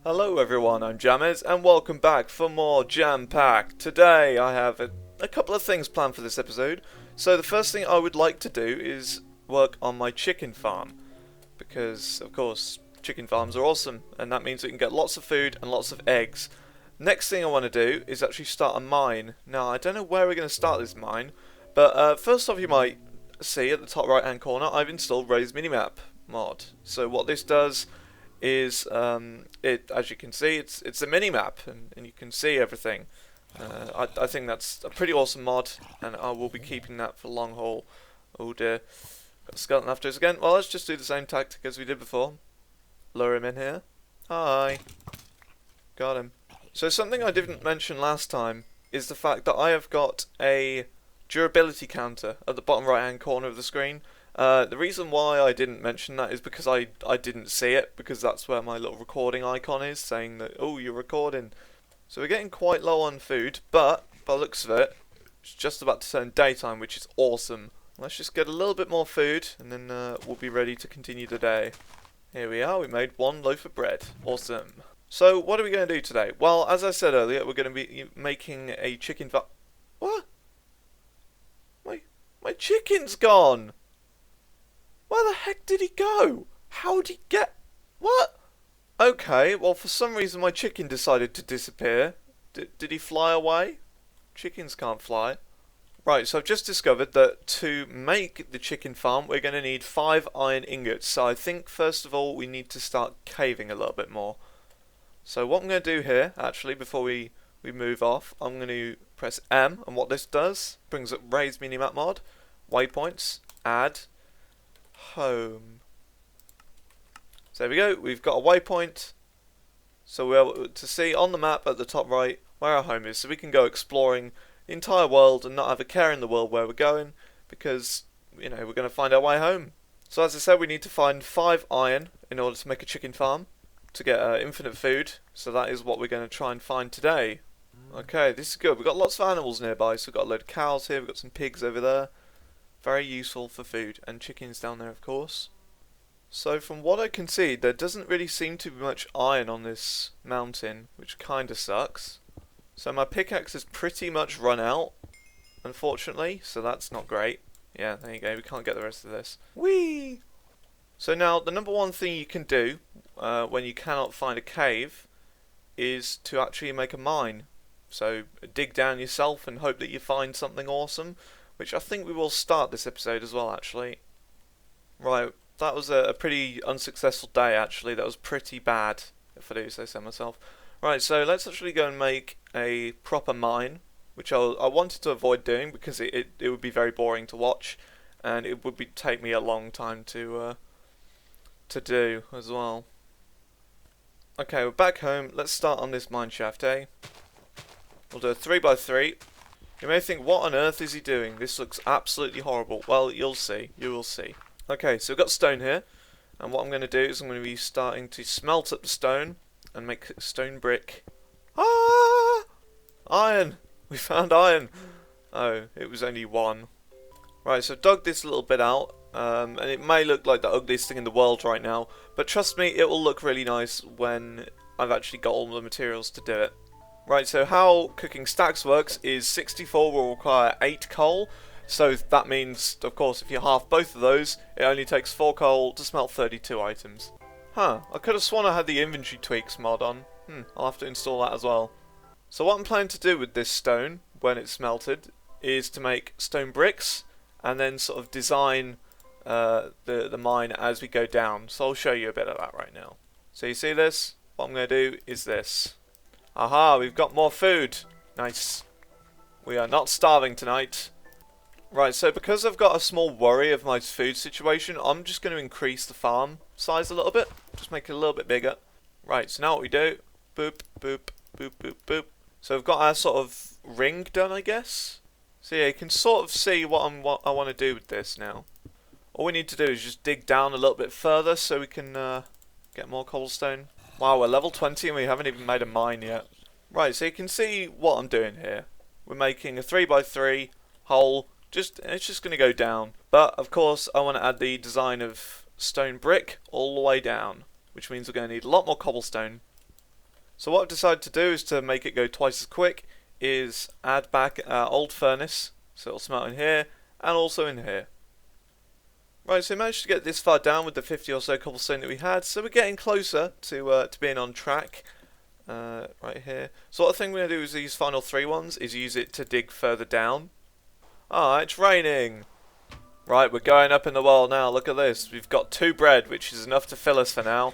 Hello everyone, I'm JamEz and welcome back for more JamPack. Today I have a couple of things planned for this episode. So the first thing I would like to do is work on my chicken farm. Because, of course, chicken farms are awesome and that means we can get lots of food and lots of eggs. Next thing I want to do is actually start a mine. Now, I don't know where we're going to start this mine, but first off you might see at the top right hand corner I've installed Raise Minimap mod. So what this does is as you can see, it's a mini map and you can see everything. I think that's a pretty awesome mod, and I will be keeping that for long haul. Oh dear, got a skeleton after us again. Well, let's just do the same tactic as we did before. Lure him in here. Hi, got him. So something I didn't mention last time is the fact that I have got a durability counter at the bottom right hand corner of the screen. The reason why I didn't mention that is because I didn't see it, because that's where my little recording icon is, saying that, oh, you're recording. So we're getting quite low on food, but by the looks of it, it's just about to turn daytime, which is awesome. Let's just get a little bit more food, and then we'll be ready to continue the day. Here we are, we made one loaf of bread. Awesome. So what are we going to do today? Well, as I said earlier, we're going to be making a chicken What? My chicken's gone! Where the heck did he go? How did he get... What? Okay, well for some reason my chicken decided to disappear. Did he fly away? Chickens can't fly. Right, so I've just discovered that to make the chicken farm we're going to need 5 iron ingots. So I think first of all we need to start caving a little bit more. So what I'm going to do here, actually, before we move off, I'm going to press M, and what this does, brings up Raise Minimap mod, waypoints, add, home. So there we go, we've got a waypoint, so we're able to see on the map at the top right where our home is, so we can go exploring the entire world and not have a care in the world where we're going, because, you know, we're going to find our way home. So as I said, we need to find 5 iron in order to make a chicken farm, to get infinite food, so that is what we're going to try and find today. Okay, this is good, we've got lots of animals nearby, so we've got a load of cows here, we've got some pigs over there. Very useful for food, and chickens down there of course. So from what I can see, there doesn't really seem to be much iron on this mountain, which kinda sucks. So my pickaxe is pretty much run out, unfortunately, so that's not great. Yeah, there you go, we can't get the rest of this. Whee! So now, the number one thing you can do, when you cannot find a cave, is to actually make a mine. So dig down yourself and hope that you find something awesome, which I think we will start this episode as well, actually. Right, that was a pretty unsuccessful day, actually. That was pretty bad, if I do say so myself. Right, so let's actually go and make a proper mine, which I wanted to avoid doing because it would be very boring to watch, and it would take me a long time to do as well. Okay, we're back home. Let's start on this mine shaft, eh? We'll do a 3x3. You may think, what on earth is he doing? This looks absolutely horrible. Well, you'll see. You will see. Okay, so we've got stone here. And what I'm going to do is I'm going to be starting to smelt up the stone and make stone brick. Ah! Iron! We found iron! Oh, it was only 1. Right, so I've dug this little bit out. And it may look like the ugliest thing in the world right now. But trust me, it will look really nice when I've actually got all the materials to do it. Right, so how cooking stacks works is 64 will require 8 coal, so that means, of course, if you halve both of those, it only takes 4 coal to smelt 32 items. Huh, I could have sworn I had the inventory tweaks mod on. I'll have to install that as well. So what I'm planning to do with this stone, when it's smelted, is to make stone bricks, and then sort of design the mine as we go down. So I'll show you a bit of that right now. So you see this? What I'm going to do is this. Aha, we've got more food. Nice. We are not starving tonight. Right, so because I've got a small worry of my food situation, I'm just going to increase the farm size a little bit. Just make it a little bit bigger. Right, so now what we do, boop, boop, boop, boop, boop. So we've got our sort of ring done, I guess. So yeah, you can sort of see what I want to do with this now. All we need to do is just dig down a little bit further so we can get more cobblestone. Wow, we're level 20 and we haven't even made a mine yet. Right, so you can see what I'm doing here. We're making a 3x3 hole. It's just going to go down. But, of course, I want to add the design of stone brick all the way down. Which means we're going to need a lot more cobblestone. So what I've decided to do is to make it go twice as quick is add back our old furnace, so it'll smelt in here and also in here. Right, so we managed to get this far down with the 50 or so cobblestone that we had, so we're getting closer to being on track. Right here. So what I think we're going to do is these final 3 ones is use it to dig further down. Ah, it's raining! Right, we're going up in the world now, look at this. We've got 2 bread, which is enough to fill us for now.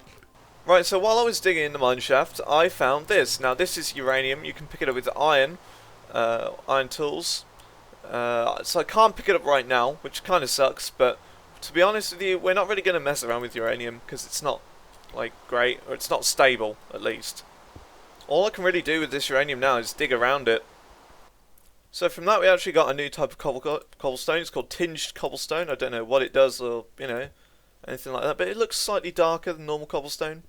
Right, so while I was digging in the mine shaft, I found this. Now this is uranium, you can pick it up with iron tools. So I can't pick it up right now, which kind of sucks, but to be honest with you, we're not really going to mess around with uranium, because it's not, like, great, or it's not stable, at least. All I can really do with this uranium now is dig around it. So from that we actually got a new type of cobblestone. It's called tinged cobblestone. I don't know what it does or, you know, anything like that, but it looks slightly darker than normal cobblestone.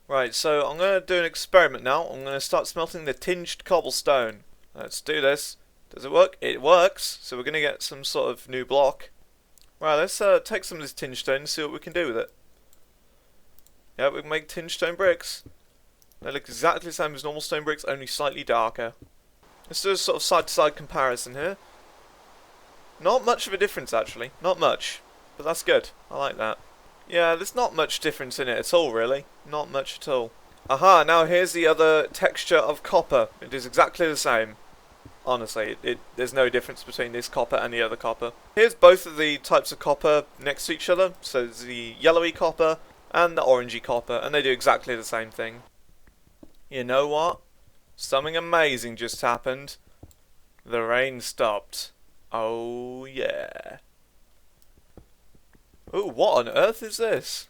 Right, so I'm going to do an experiment now. I'm going to start smelting the tinged cobblestone. Let's do this. Does it work? It works. So we're going to get some sort of new block. Right, let's take some of this tinged stone and see what we can do with it. Yeah, we can make tinged stone bricks. They look exactly the same as normal stone bricks, only slightly darker. Let's do a sort of side-to-side comparison here. Not much of a difference, actually. Not much. But that's good. I like that. Yeah, there's not much difference in it at all, really. Not much at all. Aha, now here's the other texture of copper. It is exactly the same. Honestly, there's no difference between this copper and the other copper. Here's both of the types of copper next to each other. So there's the yellowy copper and the orangey copper, and they do exactly the same thing. You know what? Something amazing just happened. The rain stopped. Oh yeah. Ooh, what on earth is this?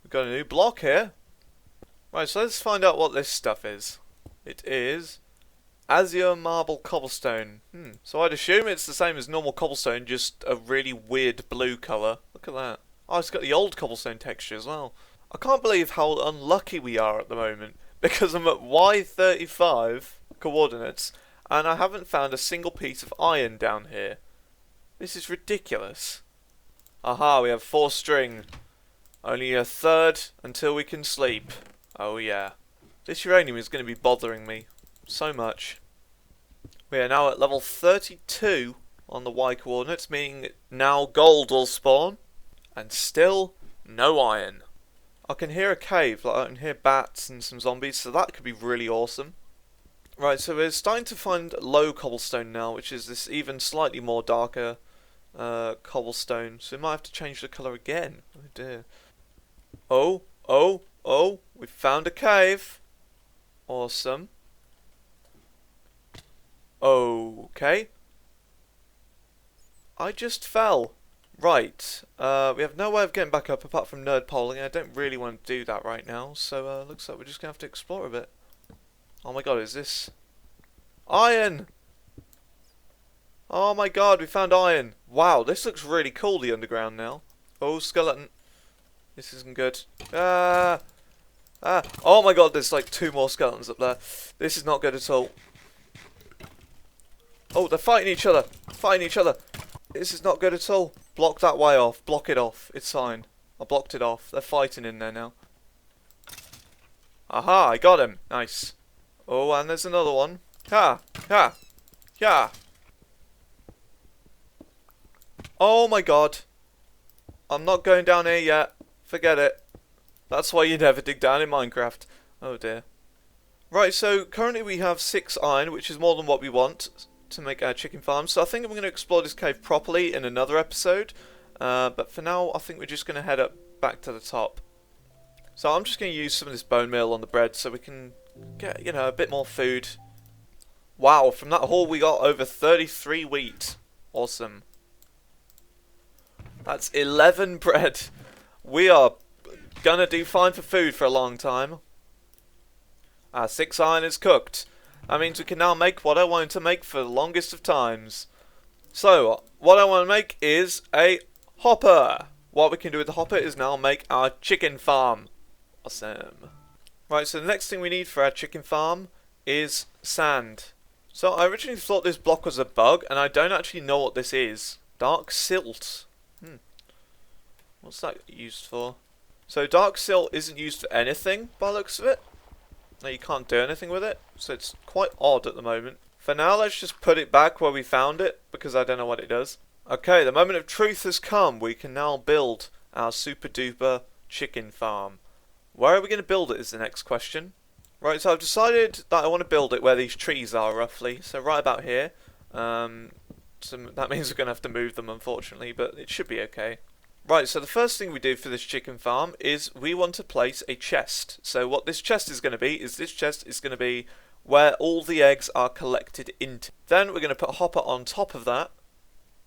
We've got a new block here. Right, so let's find out what this stuff is. It is azure marble cobblestone. So I'd assume it's the same as normal cobblestone, just a really weird blue colour. Look at that. Oh, it's got the old cobblestone texture as well. I can't believe how unlucky we are at the moment, because I'm at Y35 coordinates, and I haven't found a single piece of iron down here. This is ridiculous. Aha, we have 4 string. Only a third until we can sleep. Oh yeah. This uranium is going to be bothering me so much. We are now at level 32 on the Y coordinates, meaning now gold will spawn, and still no iron. I can hear a cave, like I can hear bats and some zombies, so that could be really awesome. Right, so we're starting to find low cobblestone now, which is this even slightly more darker cobblestone. So we might have to change the colour again. Oh dear. Oh, we found a cave. Awesome. Okay. I just fell. Right, we have no way of getting back up apart from nerd polling. I don't really want to do that right now, so looks like we're just going to have to explore a bit. Oh my god, is this iron? Oh my god, we found iron. Wow, this looks really cool, the underground now. Oh, skeleton. This isn't good. Oh my god, there's like 2 more skeletons up there. This is not good at all. Oh, they're fighting each other. This is not good at all. Block that way off. Block it off. It's fine. I blocked it off. They're fighting in there now. Aha, I got him. Nice. Oh, and there's another one. Ha! Oh my god. I'm not going down here yet. Forget it. That's why you never dig down in Minecraft. Oh dear. Right, so currently we have 6 iron, which is more than what we want to make our chicken farm. So I think I'm going to explore this cave properly in another episode. But for now, I think we're just going to head up back to the top. So I'm just going to use some of this bone meal on the bread so we can get, you know, a bit more food. Wow, from that haul we got over 33 wheat. Awesome. That's 11 bread. We are gonna do fine for food for a long time. Our 6 iron is cooked. That means we can now make what I wanted to make for the longest of times. So, what I want to make is a hopper. What we can do with the hopper is now make our chicken farm. Awesome. Right, so the next thing we need for our chicken farm is sand. So I originally thought this block was a bug, and I don't actually know what this is. Dark silt. What's that used for? So dark sill isn't used for anything by the looks of it. No, you can't do anything with it, so it's quite odd at the moment. For now, let's just put it back where we found it, because I don't know what it does. Okay, the moment of truth has come. We can now build our super duper chicken farm. Where are we going to build it is the next question. Right, so I've decided that I want to build it where these trees are, roughly. So right about here. So that means we're going to have to move them, unfortunately, but it should be okay. Right, so the first thing we do for this chicken farm is we want to place a chest. So what this chest is going to be is this chest is going to be where all the eggs are collected into. Then we're going to put a hopper on top of that,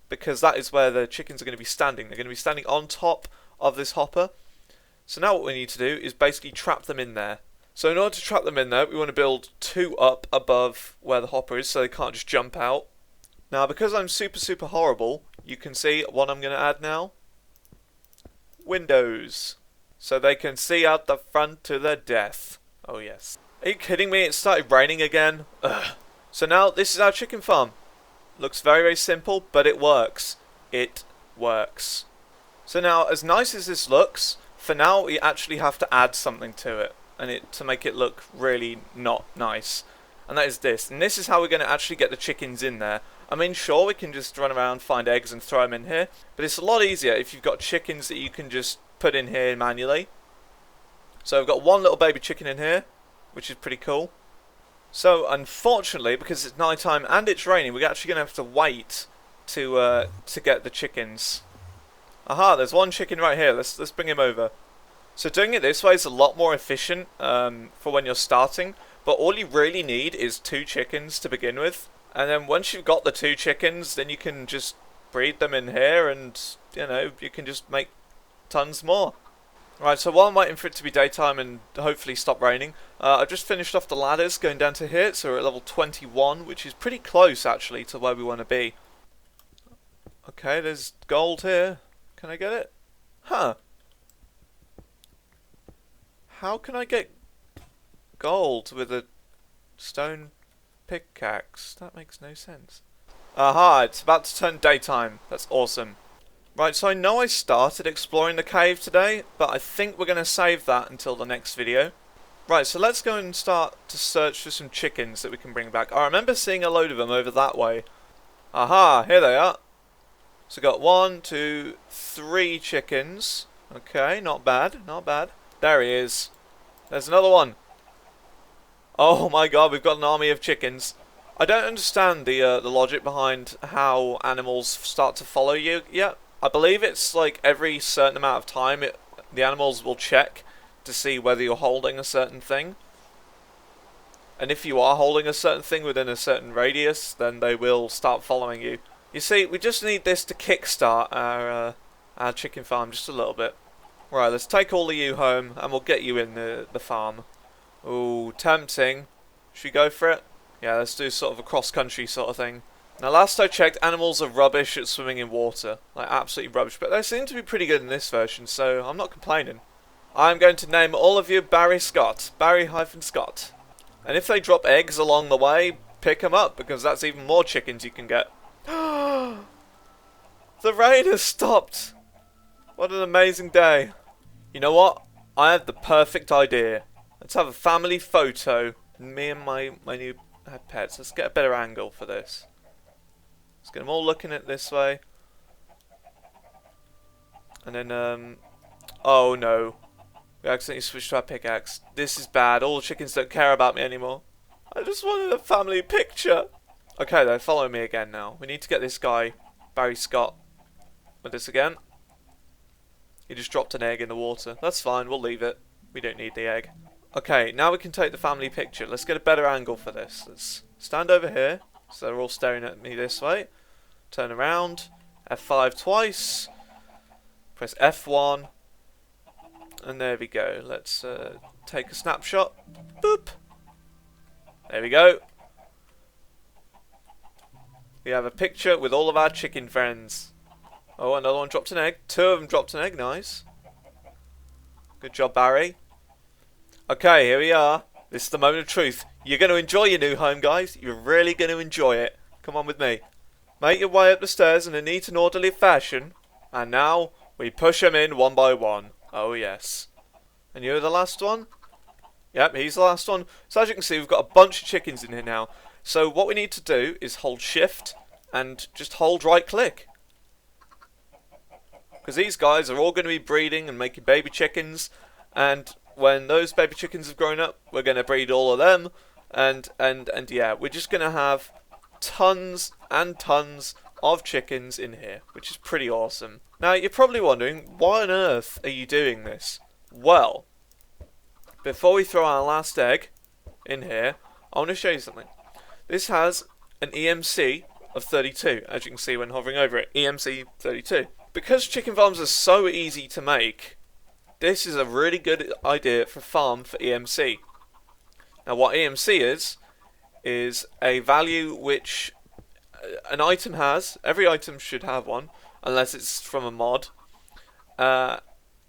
because that is where the chickens are going to be standing. They're going to be standing on top of this hopper. So now what we need to do is basically trap them in there. So in order to trap them in there, we want to build 2 up above where the hopper is so they can't just jump out. Now because I'm super horrible, you can see what I'm going to add now. Windows. So they can see out the front to their death. Oh yes. Are you kidding me? It started raining again. Ugh. So now this is our chicken farm. Looks very simple, but it works. It works. So now, as nice as this looks, for now we actually have to add something to it, and to make it look really not nice. And that is this. And this is how we're going to actually get the chickens in there. I mean, sure, we can just run around, find eggs and throw them in here, but it's a lot easier if you've got chickens that you can just put in here manually. So we've got one little baby chicken in here, which is pretty cool. So unfortunately, because it's nighttime and it's raining, we're actually going to have to wait to get the chickens. Aha, there's one chicken right here. Let's bring him over. So doing it this way is a lot more efficient for when you're starting, but all you really need is 2 chickens to begin with. And then once you've got the 2 chickens, then you can just breed them in here and, you know, you can just make tons more. Right, so while I'm waiting for it to be daytime and hopefully stop raining, I've just finished off the ladders going down to here, so we're at level 21, which is pretty close actually to where we want to be. Okay, there's gold here. Can I get it? Huh. How can I get gold with a stone pickaxe? That makes no sense. Aha, it's about to turn daytime. That's awesome. Right, so I know I started exploring the cave today, but I think we're going to save that until the next video. Right, so let's go and start to search for some chickens that we can bring back. I remember seeing a load of them over that way. Aha, here they are. So got 1, 2, 3 chickens. Okay, not bad, not bad. There he is. There's another one. Oh my god, we've got an army of chickens. I don't understand the logic behind how animals start to follow you yet. I believe it's like every certain amount of time the animals will check to see whether you're holding a certain thing. And if you are holding a certain thing within a certain radius, then they will start following you. You see, we just need this to kickstart our chicken farm just a little bit. Right, let's take all of you home and we'll get you in the farm. Ooh, tempting. Should we go for it? Yeah, let's do sort of a cross-country sort of thing. Now, last I checked, animals are rubbish at swimming in water. Like, absolutely rubbish. But they seem to be pretty good in this version, so I'm not complaining. I'm going to name all of you Barry Scott. Barry-Scott. And if they drop eggs along the way, pick them up, because that's even more chickens you can get. The rain has stopped. What an amazing day. You know what? I have the perfect idea. Let's have a family photo. Me and my new pets. Let's get a better angle for this. Let's get them all looking at this way. And then, oh no. We accidentally switched to our pickaxe. This is bad. All the chickens don't care about me anymore. I just wanted a family picture. Okay, they're following me again now. We need to get this guy, Barry Scott, with this again. He just dropped an egg in the water. That's fine, we'll leave it. We don't need the egg. Okay, now we can take the family picture. Let's get a better angle for this. Let's stand over here. So they're all staring at me this way. Turn around. F5 twice. Press F1. And there we go. Let's take a snapshot. Boop. There we go. We have a picture with all of our chicken friends. Oh, another one dropped an egg. 2 of them dropped an egg. Nice. Good job, Barry. Okay, here we are. This is the moment of truth. You're going to enjoy your new home, guys. You're really going to enjoy it. Come on with me. Make your way up the stairs in a neat and orderly fashion. And now, we push them in one by one. Oh, yes. And you're the last one? Yep, he's the last one. So as you can see, we've got a bunch of chickens in here now. So what we need to do is hold shift and just hold right click. Because these guys are all going to be breeding and making baby chickens. And when those baby chickens have grown up, we're going to breed all of them. And yeah, we're just going to have tons and tons of chickens in here, which is pretty awesome. Now, you're probably wondering, why on earth are you doing this? Well, before we throw our last egg in here, I want to show you something. This has an EMC of 32, as you can see when hovering over it. EMC 32. Because chicken farms are so easy to make, this is a really good idea for farm for EMC. Now, what EMC is a value which an item has. Every item should have one, unless it's from a mod.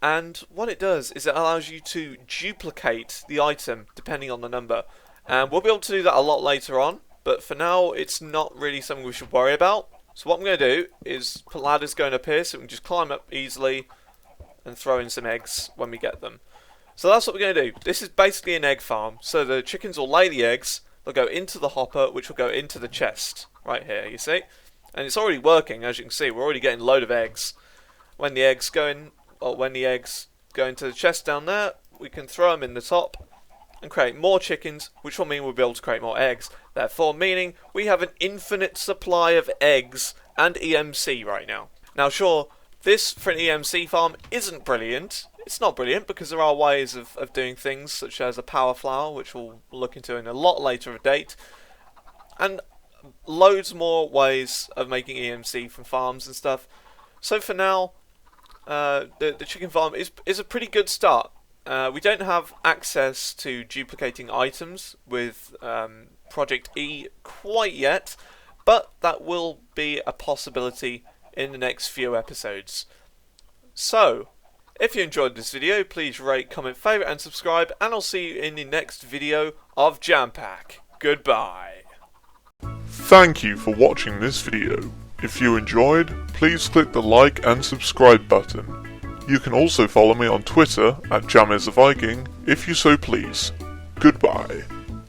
And what it does is it allows you to duplicate the item depending on the number. And we'll be able to do that a lot later on, but for now it's not really something we should worry about. So what I'm going to do is put ladders going up here so we can just climb up easily and throw in some eggs when we get them. So that's what we're going to do. This is basically an egg farm. So the chickens will lay the eggs, they'll go into the hopper, which will go into the chest right here, you see? And it's already working, as you can see. We're already getting a load of eggs. When the eggs go in, or when the eggs go into the chest down there, we can throw them in the top and create more chickens, which will mean we'll be able to create more eggs. Therefore, meaning we have an infinite supply of eggs and EMC right now. Now, sure, this for an EMC farm isn't brilliant. It's not brilliant because there are ways of doing things such as a power flower, which we'll look into in a lot later date, and loads more ways of making EMC from farms and stuff. So for now, the chicken farm is a pretty good start. We don't have access to duplicating items with Project E quite yet, but that will be a possibility in the next few episodes. So, if you enjoyed this video, please rate, comment, favourite and subscribe, and I'll see you in the next video of JamPack. Goodbye. Thank you for watching this video. If you enjoyed, please click the like and subscribe button. You can also follow me on Twitter at JamEz if you so please. Goodbye.